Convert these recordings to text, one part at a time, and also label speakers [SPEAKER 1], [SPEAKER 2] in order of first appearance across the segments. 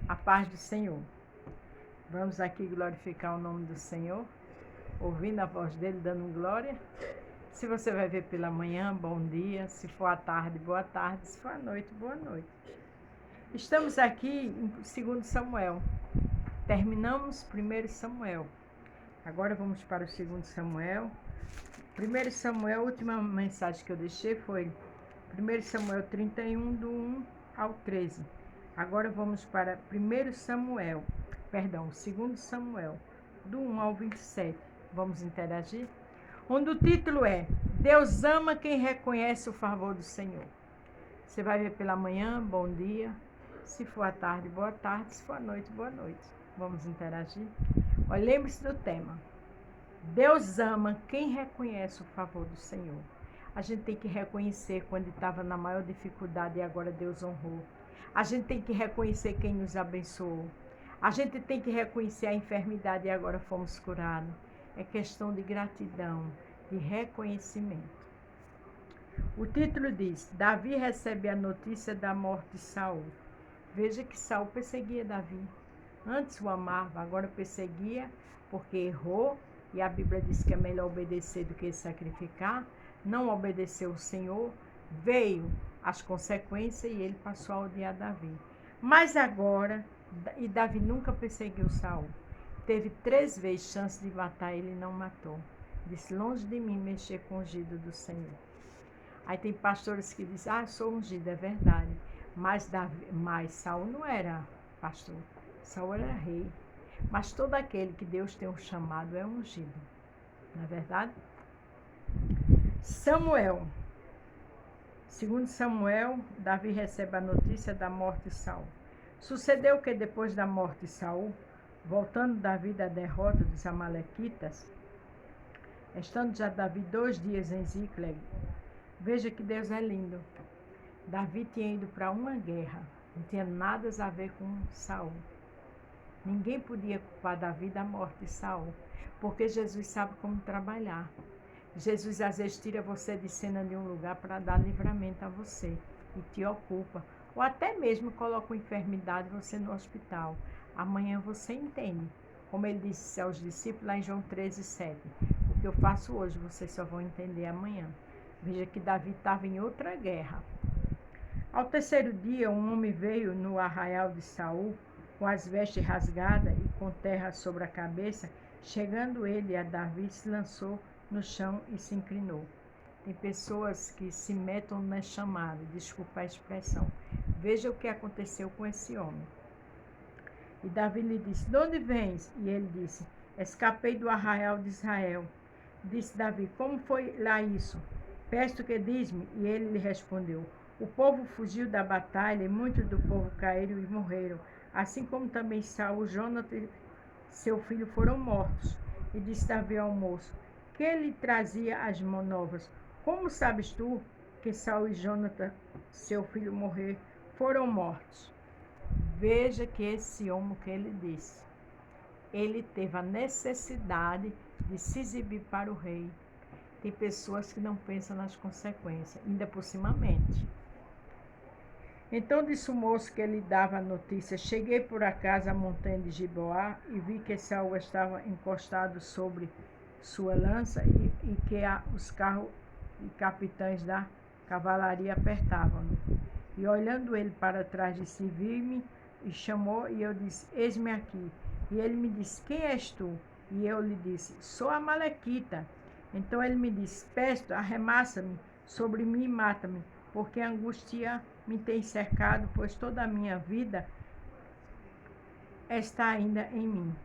[SPEAKER 1] A paz do Senhor. Vamos aqui glorificar o nome do Senhor, ouvindo a voz dele, dando glória. Se você vai ver pela manhã, bom dia. Se for à tarde, boa tarde. Se for à noite, boa noite. Estamos aqui em 2 Samuel. Terminamos 1 Samuel. Agora vamos para o 2 Samuel. 1 Samuel, a última mensagem que eu deixei foi 1 Samuel 31, do 1 ao 13. Agora vamos para 2 Samuel, do 1 ao 27. Vamos interagir? Onde o título é Deus ama quem reconhece o favor do Senhor. Você vai ver pela manhã, bom dia. Se for à tarde, boa tarde. Se for à noite, boa noite. Vamos interagir? Olha, lembre-se do tema. Deus ama quem reconhece o favor do Senhor. A gente tem que reconhecer quando estava na maior dificuldade e agora Deus honrou. A gente tem que reconhecer quem nos abençoou. A gente tem que reconhecer a enfermidade e agora fomos curados. É questão de gratidão, de reconhecimento. O título diz: Davi recebe a notícia da morte de Saul. Veja que Saul perseguia Davi. Antes o amava, agora perseguia porque errou. E a Bíblia diz que é melhor obedecer do que sacrificar. Não obedeceu o Senhor, veio as consequências e ele passou a odiar Davi. Mas agora, e Davi nunca perseguiu Saul. Teve 3 vezes chance de matar ele e não matou. Disse: longe de mim mexer com o ungido do Senhor. Aí tem pastores que dizem: sou ungido, é verdade. Mas Saul não era pastor, Saul era rei. Mas todo aquele que Deus tem um chamado é ungido. Não é verdade? Samuel. 2 Samuel, Davi recebe a notícia da morte de Saul. Sucedeu que depois da morte de Saul, voltando Davi da derrota dos amalequitas, estando já Davi 2 dias em Ziclag, veja que Deus é lindo. Davi tinha ido para uma guerra, não tinha nada a ver com Saul. Ninguém podia culpar Davi da morte de Saul, porque Jesus sabe como trabalhar. Jesus às vezes tira você de cena de um lugar para dar livramento a você e te ocupa. Ou até mesmo coloca uma enfermidade você no hospital. Amanhã você entende. Como ele disse aos discípulos lá em João 13:7. O que eu faço hoje vocês só vão entender amanhã. Veja que Davi estava em outra guerra. Ao 3º dia, um homem veio no arraial de Saul, com as vestes rasgadas e com terra sobre a cabeça. Chegando ele a Davi, se lançou no chão e se inclinou. Tem pessoas que se metem na chamada, desculpa a expressão. Veja o que aconteceu com esse homem. E Davi lhe disse: de onde vens? E ele disse: escapei do arraial de Israel. Disse Davi: como foi lá isso? Peço que diz-me. E ele lhe respondeu: o povo fugiu da batalha e muitos do povo caíram e morreram, assim como também Saul, Jonathan e seu filho foram mortos. E disse Davi ao moço, que lhe trazia as novas: como sabes tu que Saul e Jonathan, seu filho, foram mortos? Veja que esse homem, que ele disse, ele teve a necessidade de se exibir para o rei. Tem pessoas que não pensam nas consequências, ainda por cima mente. Então disse o moço que lhe dava a notícia: cheguei por acaso à montanha de Gibeá e vi que Saul estava encostado sobre sua lança e que os carros e capitães da cavalaria apertavam-no. E olhando ele para trás, disse: vi-me e chamou, e eu disse: eis-me aqui. E ele me disse: quem és tu? E eu lhe disse: sou amalequita. Então ele me disse: peço, arremassa-me sobre mim e mata-me, porque a angústia me tem cercado, pois toda a minha vida está ainda em mim.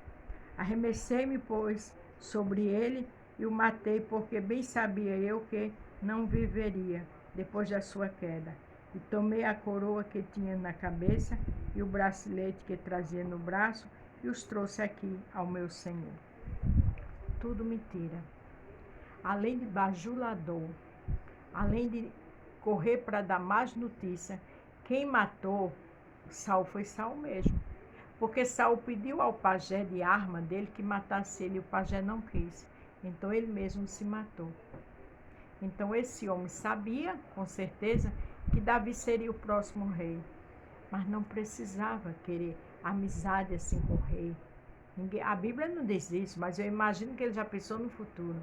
[SPEAKER 1] Arremessei-me, pois, sobre ele e o matei, porque bem sabia eu que não viveria depois da sua queda. E tomei a coroa que tinha na cabeça e o bracelete que trazia no braço e os trouxe aqui ao meu senhor. Tudo mentira. Além de bajulador, além de correr para dar mais notícia, quem matou Saul foi Saul mesmo. Porque Saul pediu ao pajé de arma dele que matasse ele, e o pajé não quis. Então ele mesmo se matou. Então esse homem sabia, com certeza, que Davi seria o próximo rei. mas não precisava querer amizade assim com o rei. A Bíblia não diz isso, mas eu imagino que ele já pensou no futuro.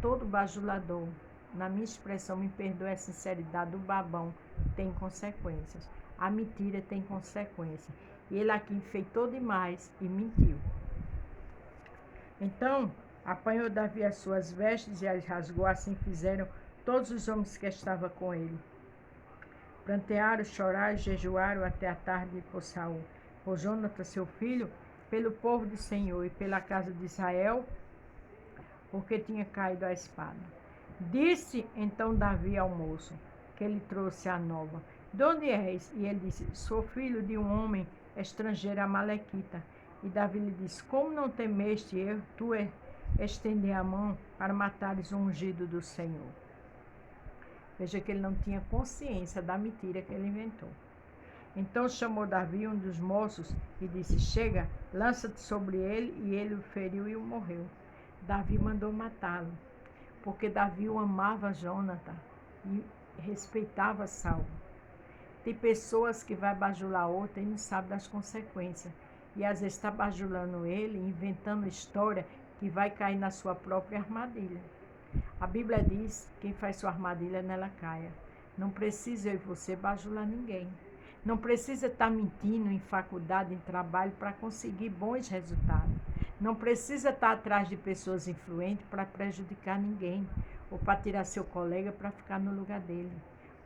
[SPEAKER 1] Todo bajulador, na minha expressão, me perdoe a sinceridade, o babão tem consequências. A mentira tem consequências. E ele aqui enfeitou demais e mentiu. Então, apanhou Davi as suas vestes e as rasgou, assim fizeram todos os homens que estavam com ele. Prantearam, choraram e jejuaram até a tarde por Saul, por Jonatas seu filho, pelo povo do Senhor e pela casa de Israel, porque tinha caído a espada. Disse então Davi ao moço, que ele trouxe a nova: de onde és? E ele disse: sou filho de um homem estrangeiro amalequita. E Davi lhe disse: como não temeste eu, tu estender a mão para matares o ungido do Senhor? Veja que ele não tinha consciência da mentira que ele inventou. Então chamou Davi um dos moços e disse: chega, lança-te sobre ele. E ele o feriu e o morreu. Davi mandou matá-lo, porque Davi o amava Jonathan e respeitava Saul. Tem pessoas que vai bajular outra e não sabe das consequências. E às vezes está bajulando ele, inventando história que vai cair na sua própria armadilha. A Bíblia diz: quem faz sua armadilha, nela caia. Não precisa eu e você bajular ninguém. Não precisa estar mentindo em faculdade, em trabalho, para conseguir bons resultados. Não precisa estar atrás de pessoas influentes para prejudicar ninguém, ou para tirar seu colega para ficar no lugar dele.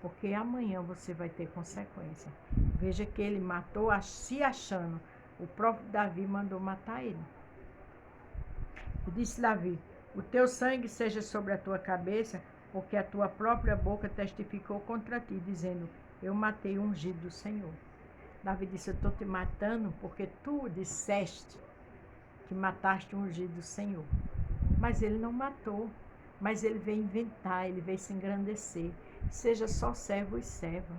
[SPEAKER 1] Porque amanhã você vai ter consequência. Veja que ele matou se achando. O próprio Davi mandou matar ele. E disse Davi: o teu sangue seja sobre a tua cabeça, porque a tua própria boca testificou contra ti, dizendo: eu matei o ungido do Senhor. Davi disse: eu estou te matando porque tu disseste que mataste o ungido do Senhor. Mas ele não matou, mas ele veio inventar, ele veio se engrandecer. Seja só servo e serva.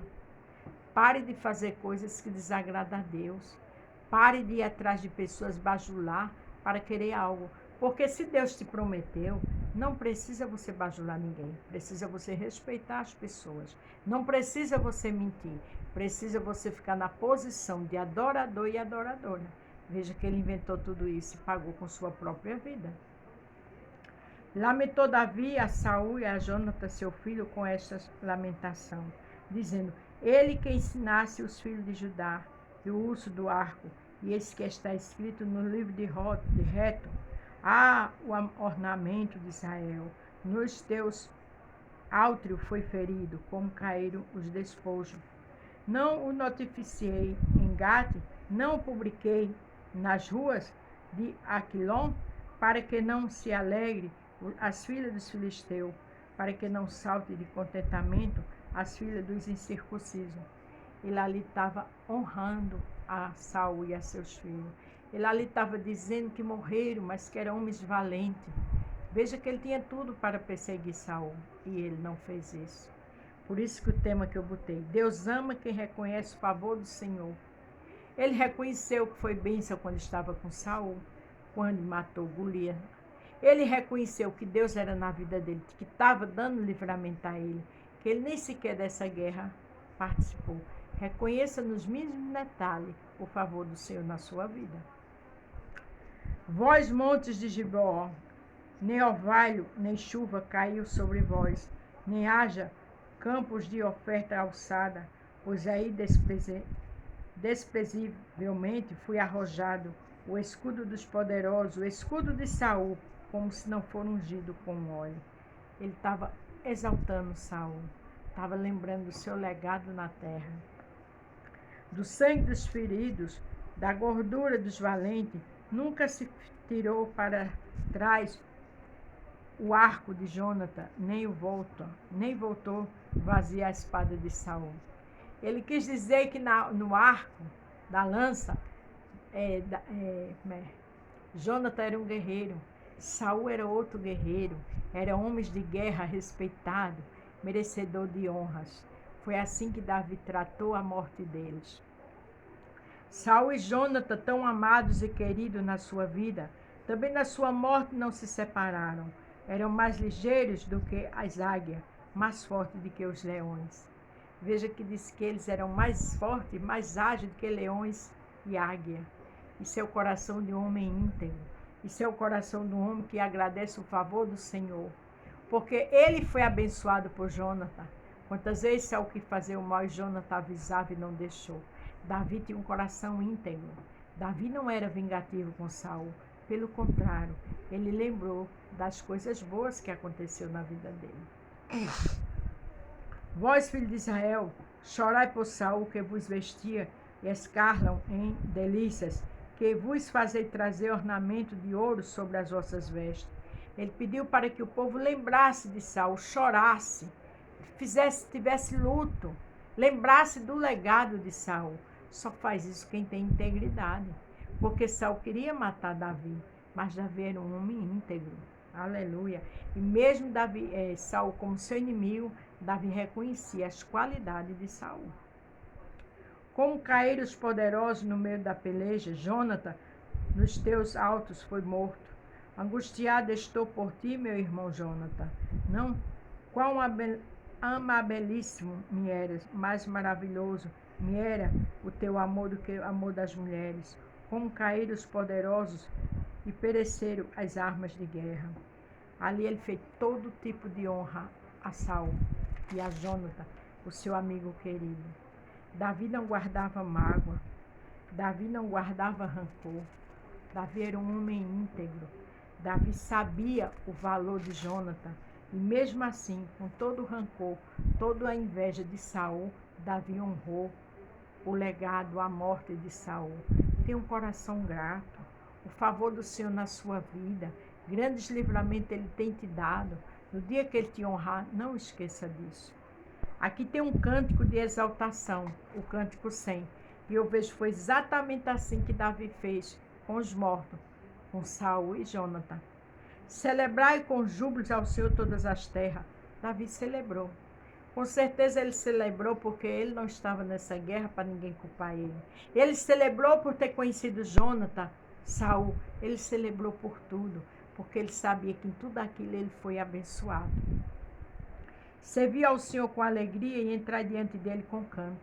[SPEAKER 1] Pare de fazer coisas que desagradam a Deus. Pare de ir atrás de pessoas bajular para querer algo. Porque se Deus te prometeu, não precisa você bajular ninguém. Precisa você respeitar as pessoas. Não precisa você mentir. Precisa você ficar na posição de adorador e adoradora. Veja que ele inventou tudo isso e pagou com sua própria vida. Lamentou Davi a Saul e a Jonathan, seu filho, com esta lamentação, dizendo: ele que ensinasse os filhos de Judá e o uso do arco, e esse que está escrito no livro de Reto, o ornamento de Israel, nos teus átrio foi ferido, como caíram os despojos. Não o notificiei em Gate, não o publiquei nas ruas de Aquilon, para que não se alegre as filhas dos filisteus, para que não salte de contentamento as filhas dos incircuncisos. Ele ali estava honrando a Saul e a seus filhos. Ele ali estava dizendo que morreram, mas que eram homens valentes. Veja que ele tinha tudo para perseguir Saul, e ele não fez isso. Por isso que o tema que eu botei: Deus ama quem reconhece o favor do Senhor. Ele reconheceu que foi bênção quando estava com Saul, quando matou Golias. Ele reconheceu que Deus era na vida dele, que estava dando livramento a ele, que ele nem sequer dessa guerra participou. Reconheça nos mínimos detalhes o favor do Senhor na sua vida. Vós, montes de Gibeon, nem orvalho, nem chuva caiu sobre vós, nem haja campos de oferta alçada, pois aí desprezivelmente fui arrojado o escudo dos poderosos, o escudo de Saul, como se não for ungido com óleo. Ele estava exaltando Saul, estava lembrando do seu legado na terra. Do sangue dos feridos, da gordura dos valentes, nunca se tirou para trás o arco de Jonathan, nem voltou vazia a espada de Saul. Ele quis dizer que no arco da lança, Jonathan era um guerreiro, Saul era outro guerreiro, eram homens de guerra respeitado, merecedor de honras. Foi assim que Davi tratou a morte deles. Saul e Jonathan, tão amados e queridos na sua vida, também na sua morte não se separaram. Eram mais ligeiros do que as águias, mais fortes do que os leões. Veja que diz que eles eram mais fortes, mais ágeis do que leões e águia. Isso é o coração de um homem íntegro. Isso é o coração de um homem que agradece o favor do Senhor. Porque ele foi abençoado por Jonathan. Quantas vezes Saul quis fazer o mal e Jonathan avisava e não deixou. Davi tinha um coração íntegro. Davi não era vingativo com Saul. Pelo contrário, ele lembrou das coisas boas que aconteceu na vida dele. Vós, filhos de Israel, chorai por Saul, que vos vestia e escarlam em delícias, que vos fazei trazer ornamento de ouro sobre as vossas vestes. Ele pediu para que o povo lembrasse de Saul, chorasse, tivesse luto, lembrasse do legado de Saul. Só faz isso quem tem integridade, porque Saul queria matar Davi, mas Davi era um homem íntegro. Aleluia. E mesmo Saul como seu inimigo, Davi reconhecia as qualidades de Saul. Como caíram os poderosos no meio da peleja, Jonathan, nos teus altos foi morto. Angustiado estou por ti, meu irmão Jonathan. Não, quão amabilíssimo me eras, mais maravilhoso me era o teu amor do que o amor das mulheres. Como caíram os poderosos e pereceram as armas de guerra. Ali ele fez todo tipo de honra a Saul e a Jonathan, o seu amigo querido. Davi não guardava mágoa, Davi não guardava rancor. Davi era um homem íntegro. Davi sabia o valor de Jonathan e mesmo assim, com todo o rancor, toda a inveja de Saul, Davi honrou o legado, a morte de Saul. Tenha um coração grato, o favor do Senhor na sua vida, grandes livramentos Ele tem te dado. No dia que Ele te honrar, não esqueça disso. Aqui tem um cântico de exaltação, o cântico 100. E eu vejo que foi exatamente assim que Davi fez com os mortos, com Saul e Jonathan. Celebrai com júbilos ao Senhor todas as terras. Davi celebrou. Com certeza ele celebrou porque ele não estava nessa guerra para ninguém culpar ele. Ele celebrou por ter conhecido Jonathan, Saul. Ele celebrou por tudo, porque ele sabia que em tudo aquilo ele foi abençoado. Serviu ao Senhor com alegria e entrar diante dele com canto.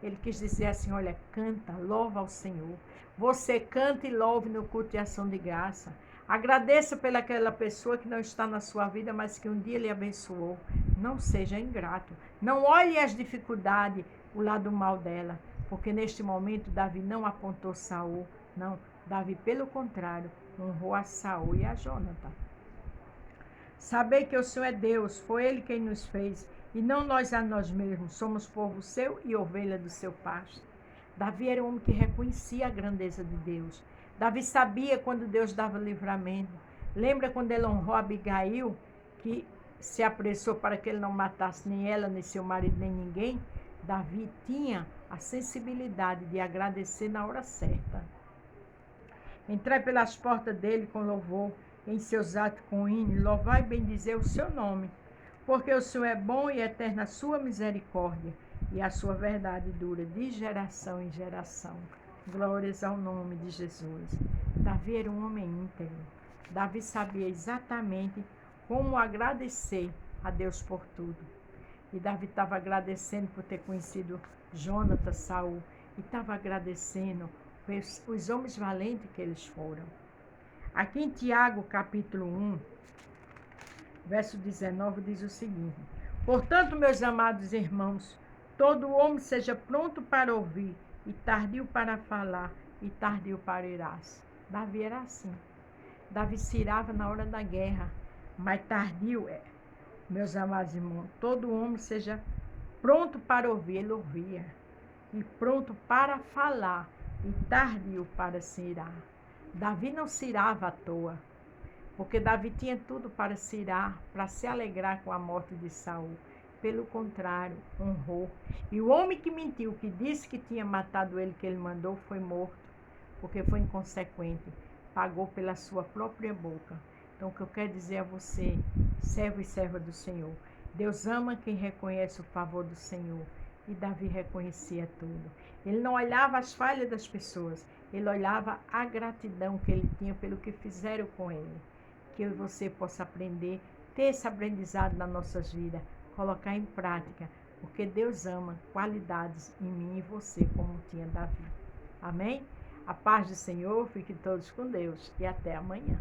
[SPEAKER 1] Ele quis dizer assim, olha, canta, louva ao Senhor. Você canta e louve no culto de ação de graça. Agradeça pelaquela pessoa que não está na sua vida, mas que um dia lhe abençoou. Não seja ingrato. Não olhe as dificuldades, o lado mal dela. Porque neste momento Davi não apontou Saul. Não, Davi, pelo contrário, honrou a Saul e a Jonathan. Sabei que o Senhor é Deus, foi Ele quem nos fez, e não nós a nós mesmos, somos povo seu e ovelha do seu pasto. Davi era um homem que reconhecia a grandeza de Deus. Davi sabia quando Deus dava livramento. Lembra quando ele honrou Abigail, que se apressou para que ele não matasse nem ela, nem seu marido, nem ninguém? Davi tinha a sensibilidade de agradecer na hora certa. Entrai pelas portas dele com louvor, em seus atos com hino, louvai e bendizer o seu nome, porque o Senhor é bom e eterna a sua misericórdia, e a sua verdade dura de geração em geração. Glórias ao nome de Jesus. Davi era um homem íntegro. Davi sabia exatamente como agradecer a Deus por tudo. E Davi estava agradecendo por ter conhecido Jonathan, Saul, e estava agradecendo os homens valentes que eles foram. Aqui em Tiago, capítulo 1, verso 19, diz o seguinte: portanto, meus amados irmãos, todo homem seja pronto para ouvir, e tardio para falar, e tardio para irar-se. Davi era assim. Davi se irava na hora da guerra, mas tardio meus amados irmãos, todo homem seja pronto para ouvir, ele ouvia, e pronto para falar, e tardio para se irar. Davi não se irava à toa, porque Davi tinha tudo para se irar, para se alegrar com a morte de Saul. Pelo contrário, honrou. E o homem que mentiu, que disse que tinha matado ele, que ele mandou, foi morto, porque foi inconsequente, pagou pela sua própria boca. Então, o que eu quero dizer a você, servo e serva do Senhor, Deus ama quem reconhece o favor do Senhor. E Davi reconhecia tudo. Ele não olhava as falhas das pessoas, ele olhava a gratidão que ele tinha pelo que fizeram com ele. Que eu e você possa aprender, ter esse aprendizado nas nossas vidas, colocar em prática, porque Deus ama qualidades em mim e você, como tinha Davi. Amém? A paz do Senhor, fiquem todos com Deus e até amanhã.